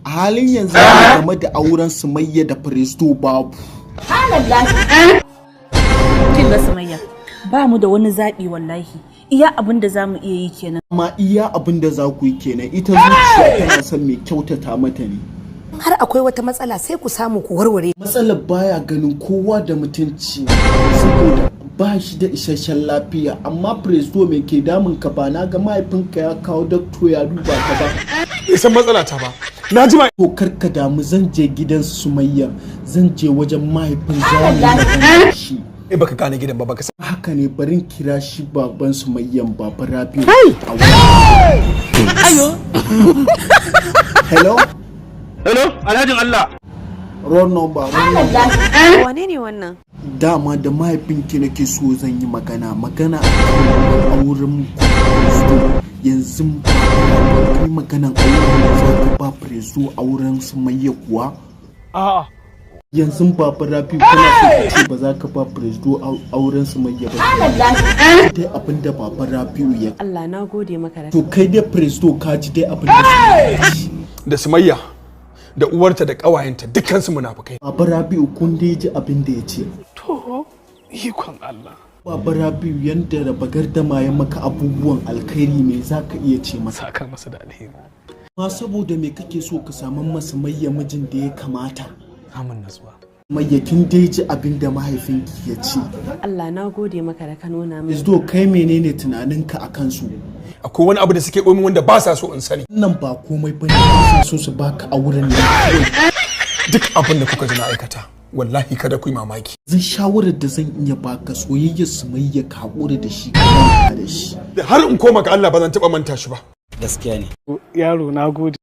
a halin yanzu game da auren Sumayya da Presdo babu. Kin ga Sumayya, ba mu da wani zaɓi wallahi. Iya abin da za mu iya yi kenan. Amma iya abin da za ku yi kenan, ita zuciya tana son mai kyautata mata ne. Har akwai wata matsala sai ku samu ku warware. Matsalar baya ganin kowa da mutunci saboda ba shi da isasshen lafiya, amma Presdo mai ke damun ka ba na ga mahaifinka ya kawo dakto ya duba ka ba. Bai san matsala ta ba. Na ji ko karka damu, zan je gidan Sumayya, zan je wajen mahaifin zamu shi. Baka gane gidan ba baka san. Haka ne, barin kira shi baban Sumayyan baba Rabiu. Ayo. Hello? Hello, Alhajin Allah. Wrong number. Wane ne wannan? Dama da mahaifinki nake so zan yi magana a wurin Presdo. Yanzu kai maganan auren za ka ba Presdo auren Sumayya kuwa? A'a. Yanzu baba Rabiu kana so ce ba za ka ba Presdo auren Sumayya ba. Dai abinda baba Rabiu ya. Allah na gode maka da. To kai dai Presdo ka ji dai abinda da Sumayya da uwarta da ƙawayenta dukkansu munafukai. Baba Rabiu kun dai ji abin da ya ce. To, ikon Allah. Baba Rabiu yanda raba gardama ya maka abubuwan alkhairi me za ka iya ce masa? Saka masa da alheri. Ma saboda me kake so ka samu masa Sumayya mijin da ya kamata? Amin nasuwa. Mayyakin dai ji abin da mahaifinki ya ce. Allah na gode maka da ka nuna min. Presdo kai menene tunaninka a kansu? Akwai wani abu da suke komi wanda ba sa so in sani. Nan ba komai bane, ba sa so su baka auren ne. Duk abin da kuka ji na aikata, wallahi kada ku yi mamaki. Zan shawarar da zan iya baka soyayyar Sumayya ka haƙura da shi, ka manta da shi. Har in koma ga Allah ba zan taɓa manta shi ba. Gaskiya ne. Yaro na gode.